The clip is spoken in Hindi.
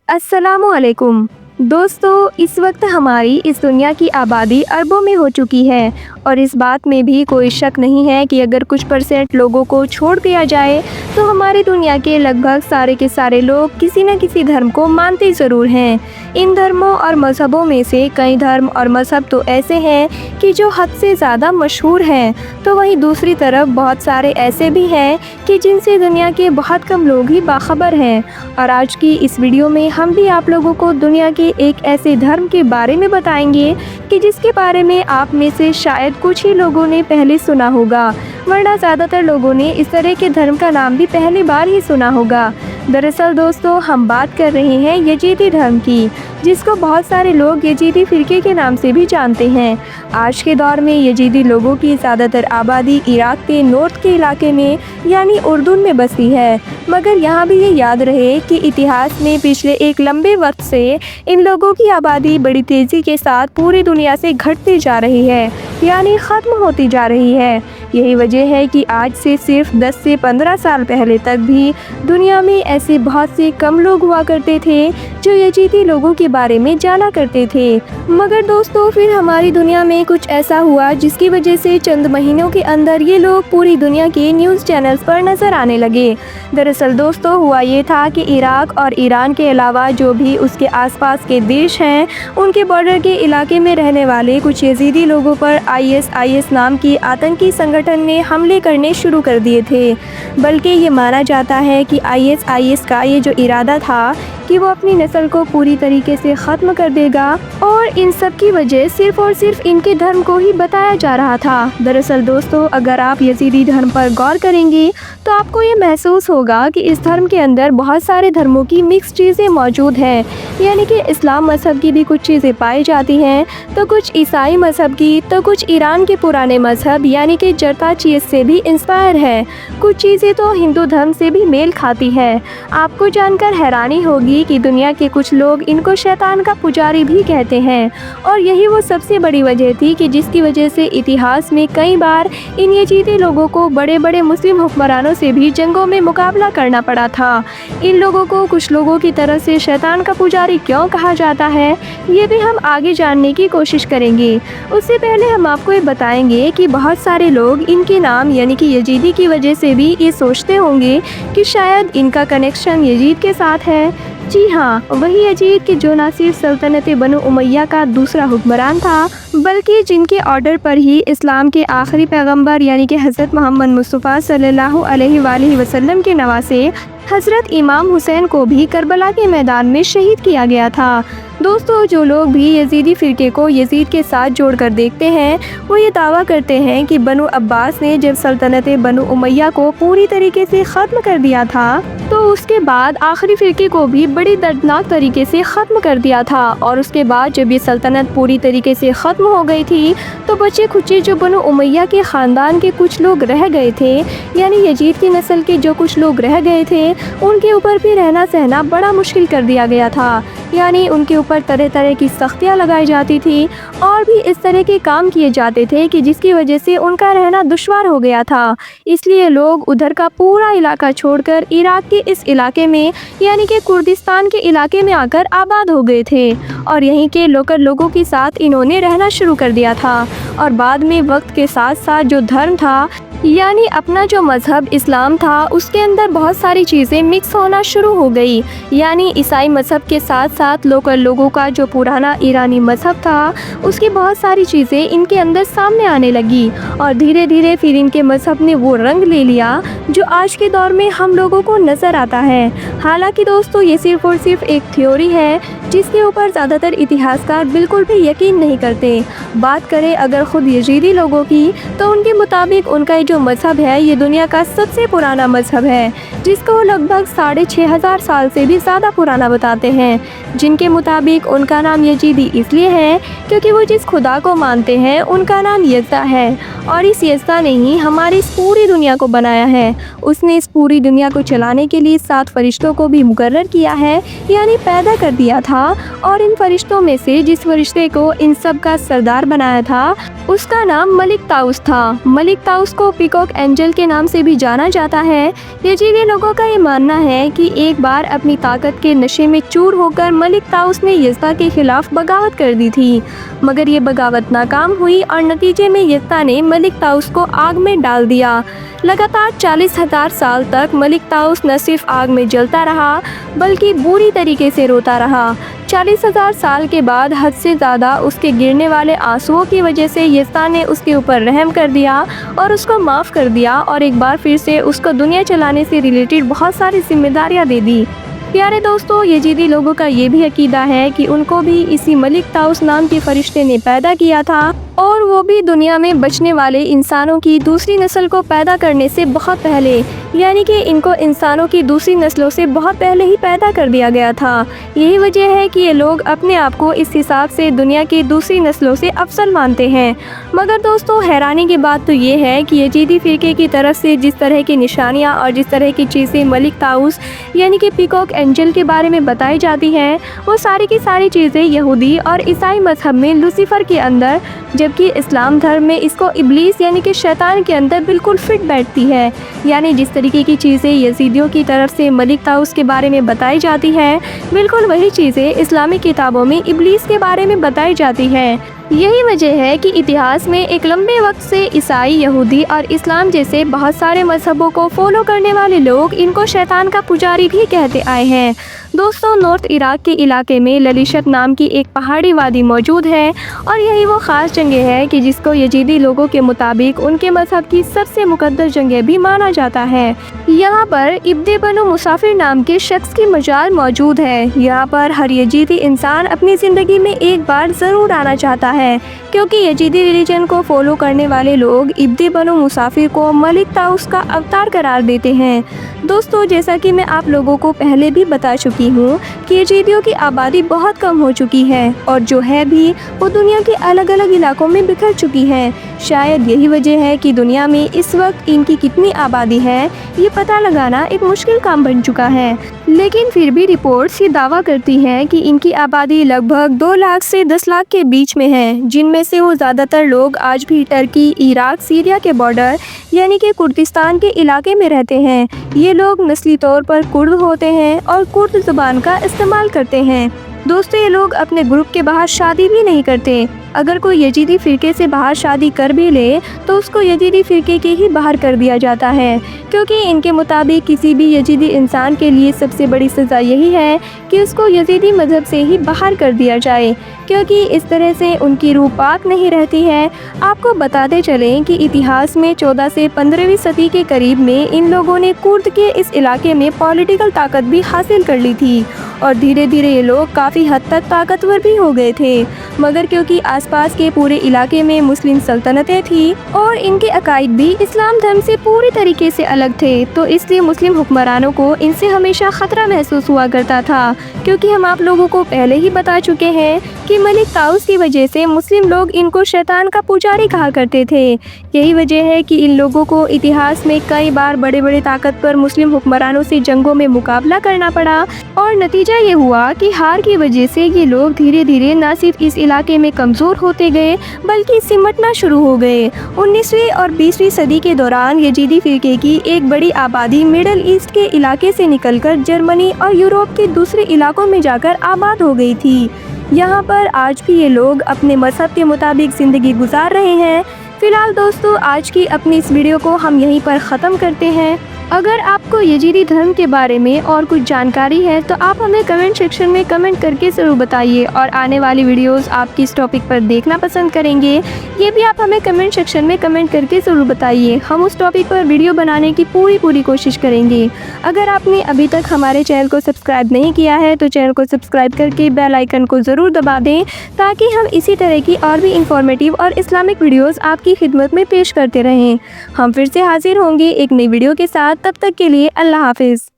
अस्सलामुअलैकुम दोस्तों, इस वक्त हमारी इस दुनिया की आबादी अरबों में हो चुकी है और इस बात में भी कोई शक नहीं है कि अगर कुछ % लोगों को छोड़ दिया जाए तो हमारी दुनिया के लगभग सारे के सारे लोग किसी न किसी धर्म को मानते ज़रूर हैं। इन धर्मों और मज़हबों में से कई धर्म और मज़हब तो ऐसे हैं कि जो हद से ज़्यादा मशहूर हैं, तो वहीं दूसरी तरफ बहुत सारे ऐसे भी हैं कि जिनसे दुनिया के बहुत कम लोग ही बाखबर हैं। और आज की इस वीडियो में हम भी आप लोगों को दुनिया के एक ऐसे धर्म के बारे में बताएंगे कि जिसके बारे में आप में से शायद कुछ ही लोगों ने पहले सुना होगा, वरना ज़्यादातर लोगों ने इस तरह के धर्म का नाम भी पहली बार ही सुना होगा। दरअसल दोस्तों, हम बात कर रहे हैं यजीदी धर्म की, जिसको बहुत सारे लोग यजीदी फ़िरके के नाम से भी जानते हैं। आज के दौर में यजीदी लोगों की ज़्यादातर आबादी इराक़ के नॉर्थ के इलाके में यानी उर्दून में बसी है। मगर यहाँ भी ये याद रहे कि इतिहास में पिछले एक लंबे वक्त से इन लोगों की आबादी बड़ी तेज़ी के साथ पूरी दुनिया से घटती जा रही है, यानी ख़त्म होती जा रही है। यही वजह है कि आज से सिर्फ 10 से 15 साल पहले तक भी दुनिया में ऐसे बहुत से कम लोग हुआ करते थे जो यजीदी लोगों के बारे में जाना करते थे। मगर दोस्तों, फिर हमारी दुनिया में कुछ ऐसा हुआ जिसकी वजह से चंद महीनों के अंदर ये लोग पूरी दुनिया के न्यूज़ चैनल्स पर नज़र आने लगे। दरअसल दोस्तों, हुआ ये था कि इराक़ और ईरान के अलावा जो भी उसके आसपास के देश हैं, उनके बॉर्डर के इलाके में रहने वाले कुछ यजीदी लोगों पर ISIS नाम की आतंकी संगठन ने हमले करने शुरू कर दिए थे। बल्कि ये माना जाता है कि ISIS का ये जो इरादा था कि वो अपनी नस्ल को पूरी तरीके से ख़त्म कर देगा और इन सब की वजह सिर्फ़ और सिर्फ इनके धर्म को ही बताया जा रहा था। दरअसल दोस्तों, अगर आप यजीदी धर्म पर गौर करेंगे तो आपको ये महसूस होगा कि इस धर्म के अंदर बहुत सारे धर्मों की मिक्स चीज़ें मौजूद हैं, यानी कि इस्लाम मज़हब की भी कुछ चीज़ें पाई जाती हैं, तो कुछ ईसाई मज़हब की, तो कुछ ईरान के पुराने मज़हब यानी कि जरता चीज़ से भी इंस्पायर है। कुछ चीज़ें तो हिंदू धर्म से भी मेल खाती है। आपको जानकर हैरानी होगी कि दुनिया के कुछ लोग इनको शैतान का पुजारी भी कहते हैं और यही वो सबसे बड़ी वजह थी कि जिसकी वजह से इतिहास में कई बार इन यजीदी लोगों को बड़े बड़े मुस्लिम हुक्मरानों से भी जंगों में मुकाबला करना पड़ा था। इन लोगों को कुछ लोगों की तरह से शैतान का पुजारी क्यों कहा जाता है, ये भी हम आगे जानने की कोशिश करेंगे। उससे पहले हम आपको ये बताएंगे कि बहुत सारे लोग इनके नाम यानी कि यजीदी की वजह से भी ये सोचते होंगे कि शायद इनका कनेक्शन यजीद के साथ है। जी हाँ, वही यजीद कि जो ना सिर्फ सल्तनत बनु उमैया का दूसरा हुक्मरान था, बल्कि जिनके ऑर्डर पर ही इस्लाम के आखिरी पैगंबर यानी कि हज़रत मोहम्मद मुस्तफ़ा सल्लल्लाहु अलैहि वसल्लम के नवासे हज़रत इमाम हुसैन को भी करबला के मैदान में शहीद किया गया था। दोस्तों, जो लोग भी यजीदी फ़िरके को यजीद के साथ जोड़कर देखते हैं, वो ये दावा करते हैं कि बनु अब्बास ने जब सल्तनत बनु उमैया को पूरी तरीके से ख़त्म कर दिया था, तो उसके बाद आखिरी फ़िरके को भी बड़ी दर्दनाक तरीके से ख़त्म कर दिया था। और उसके बाद जब ये सल्तनत पूरी तरीके से ख़त्म हो गई थी, तो बचे खुचे जो बनु उमैया के ख़ानदान के कुछ लोग रह गए थे, यानी यजीद की नस्ल के जो कुछ लोग रह गए थे, उनके ऊपर भी रहना सहना बड़ा मुश्किल कर दिया गया था। यानी उनके ऊपर तरह तरह की सख्तियाँ लगाई जाती थी और भी इस तरह के काम किए जाते थे कि जिसकी वजह से उनका रहना दुश्वार हो गया था। इसलिए लोग उधर का पूरा इलाका छोड़कर इराक़ के इस इलाके में यानी कि कुर्दिस्तान के इलाके में आकर आबाद हो गए थे और यहीं के लोकल लोगों के साथ इन्होंने रहना शुरू कर दिया था। और बाद में वक्त के साथ साथ जो धर्म था यानी अपना जो मज़हब इस्लाम था, उसके अंदर बहुत सारी चीज़ें मिक्स होना शुरू हो गई। यानी ईसाई मज़हब के साथ साथ लोकल लोगों का जो पुराना ईरानी मज़हब था, उसकी बहुत सारी चीज़ें इनके अंदर सामने आने लगी और धीरे धीरे फिर इनके मज़हब ने वो रंग ले लिया जो आज के दौर में हम लोगों को नज़र आता है। हालांकि दोस्तों, ये सिर्फ़ और सिर्फ एक थ्योरी है जिसके ऊपर ज़्यादातर इतिहासकार बिल्कुल भी यकीन नहीं करते। बात करें अगर ख़ुद यजीदी लोगों की, तो उनके मुताबिक उनका जो मज़हब है ये दुनिया का सबसे पुराना मज़हब है, जिसको वो लगभग 6500 साल से भी ज़्यादा पुराना बताते हैं। जिनके मुताबिक उनका नाम यजीदी इसलिए है क्योंकि वो जिस खुदा को मानते हैं उनका नाम यज़्दा है और इस यज़्दा ने ही हमारी इस पूरी दुनिया को बनाया है। उसने इस पूरी दुनिया को चलाने के लिए 7 फरिश्तों को भी मुकर्रर किया है, यानी पैदा कर दिया था। और इन फरिश्तों में से जिस फरिश्ते को इन सब का सरदार बनाया था उसका नाम मलिक ताउस था। मलिक ताउस को पीकॉक एंजल के नाम से भी जाना जाता है। यजीदी लोगों का ये मानना है कि एक बार अपनी ताकत के नशे में चूर होकर मलिक ताउस ने यज़्दा के खिलाफ बगावत कर दी थी, मगर ये बगावत नाकाम हुई और नतीजे में यज़्दा ने मलिक ताउस को आग में डाल दिया। लगातार 40,000 साल तक मलिक ताउस न सिर्फ आग में जलता रहा बल्कि बुरी तरीके से रोता रहा। 40,000 साल के बाद हद से ज़्यादा उसके गिरने वाले आंसुओं की वजह से यज़्दा ने उसके ऊपर रहम कर दिया और उसको माफ़ कर दिया और एक बार फिर से उसको दुनिया चलाने से रिलेटेड बहुत सारी जिम्मेदारियां दे दी। प्यारे दोस्तों, यजीदी लोगों का ये भी अकीदा है कि उनको भी इसी मलिक ताउस नाम के फरिश्ते ने पैदा किया था और वो भी दुनिया में बचने वाले इंसानों की दूसरी नस्ल को पैदा करने से बहुत पहले, यानी कि इनको इंसानों की दूसरी नस्लों से बहुत पहले ही पैदा कर दिया गया था। यही वजह है कि ये लोग अपने आप को इस हिसाब से दुनिया की दूसरी नस्लों से अफजल मानते हैं। मगर दोस्तों, हैरानी की बात तो ये है कि यजीदी फ़िरके की तरफ से जिस तरह की निशानियाँ और जिस तरह की चीज़ें मलिक ताउस यानी कि पीकॉक एंजल के बारे में बताई जाती हैं, वो सारी की सारी चीज़ें यहूदी और ईसाई मजहब में लूसीफर के अंदर, जबकि इस्लाम धर्म में इसको इब्लीस यानी कि शैतान के अंदर बिल्कुल फिट बैठती है। यानी जिस तरीके की चीज़ें यजीदियों की तरफ से मलिक ताउस के बारे में बताई जाती हैं, बिल्कुल वही चीज़ें इस्लामी किताबों में इब्लीस के बारे में बताई जाती हैं। यही वजह है कि इतिहास में एक लंबे वक्त से ईसाई, यहूदी और इस्लाम जैसे बहुत सारे मजहबों को फॉलो करने वाले लोग इनको शैतान का पुजारी भी कहते आए हैं। दोस्तों, नॉर्थ इराक के इलाके में ललिशत नाम की एक पहाड़ी वादी मौजूद है और यही वो ख़ास जगह है कि जिसको यजीदी लोगों के मुताबिक उनके मजहब की सबसे मुकद्दस जगह भी माना जाता है। यहाँ पर इब्ने बनु मुसाफिर नाम के शख्स की मजार मौजूद है। यहाँ पर हर यजीदी इंसान अपनी ज़िंदगी में एक बार ज़रूर आना चाहता है, क्योंकि यजीदी रिलीजन को फॉलो करने वाले लोग इब्ने बनु मुसाफिर को मलिक ताउस का अवतार करार देते हैं। दोस्तों, जैसा कि मैं आप लोगों को पहले भी बता चुकी हूँ कि यजीदियों की आबादी बहुत कम हो चुकी है और जो है भी वो दुनिया के अलग अलग इलाकों में बिखर चुकी है। शायद यही वजह है कि दुनिया में इस वक्त इनकी कितनी आबादी है ये पता लगाना एक मुश्किल काम बन चुका है। लेकिन फिर भी रिपोर्ट्स ये दावा करती हैं कि इनकी आबादी लगभग 2 लाख से 10 लाख के बीच में है, जिनमें से वो ज़्यादातर लोग आज भी टर्की, इराक, सीरिया के बॉर्डर यानी कि कुर्दिस्तान के इलाके में रहते हैं। ये लोग नस्ली तौर पर कुर्द होते हैं और कुर्द ज़ुबान का इस्तेमाल करते हैं। दोस्तों, ये लोग अपने ग्रुप के बाहर शादी भी नहीं करते। अगर कोई यजीदी फ़िरके से बाहर शादी कर भी ले तो उसको यजीदी फ़िरके के ही बाहर कर दिया जाता है, क्योंकि इनके मुताबिक किसी भी यजीदी इंसान के लिए सबसे बड़ी सज़ा यही है कि उसको यजीदी मज़हब से ही बाहर कर दिया जाए, क्योंकि इस तरह से उनकी रूह पाक नहीं रहती है। आपको बताते चलें कि इतिहास में 14 से 15वीं सदी के करीब में इन लोगों ने कुर्द के इस इलाके में पॉलिटिकल ताकत भी हासिल कर ली थी और धीरे धीरे ये लोग काफ़ी हद तक ताकतवर भी हो गए थे। मगर क्योंकि आसपास के पूरे इलाके में मुस्लिम सल्तनतें थी और इनके अकायद भी इस्लाम धर्म से पूरी तरीके से अलग थे, तो इसलिए मुस्लिम हुक्मरानों को इनसे हमेशा ख़तरा महसूस हुआ करता था। क्योंकि हम आप लोगों को पहले ही बता चुके हैं कि मलिक ताउस की वजह से मुस्लिम लोग इनको शैतान का पुजारी कहा करते थे। यही वजह है कि इन लोगों को इतिहास में कई बार बड़े बड़े ताकतवर मुस्लिम हुक्मरानों से जंगों में मुकाबला करना पड़ा और नतीजा ये हुआ कि हार की वजह से ये लोग धीरे धीरे न सिर्फ इस इलाके में कमज़ोर होते गए बल्कि सिमटना शुरू हो गए। 19वीं और 20वीं सदी के दौरान यजीदी फ़िरके की एक बड़ी आबादी मिडल ईस्ट के इलाके से निकलकर जर्मनी और यूरोप के दूसरे इलाकों में जाकर आबाद हो गई थी। यहाँ पर आज भी ये लोग अपने मजहब के मुताबिक ज़िंदगी गुजार रहे हैं। फ़िलहाल दोस्तों, आज की अपनी इस वीडियो को हम यहीं पर ख़त्म करते हैं। अगर आपको यजीदी धर्म के बारे में और कुछ जानकारी है तो आप हमें कमेंट सेक्शन में कमेंट करके ज़रूर बताइए और आने वाली वीडियोस आप किस टॉपिक पर देखना पसंद करेंगे ये भी आप हमें कमेंट सेक्शन में कमेंट करके ज़रूर बताइए। हम उस टॉपिक पर वीडियो बनाने की पूरी कोशिश करेंगे। अगर आपने अभी तक हमारे चैनल को सब्सक्राइब नहीं किया है तो चैनल को सब्सक्राइब करके बेल आइकन को ज़रूर दबा दें, ताकि हम इसी तरह की और भी इंफॉर्मेटिव और इस्लामिक वीडियोज़ आपकी खिदमत में पेश करते रहें। हम फिर से हाजिर होंगे एक नई वीडियो के साथ। तब तक के लिए अल्लाह हाफिज़।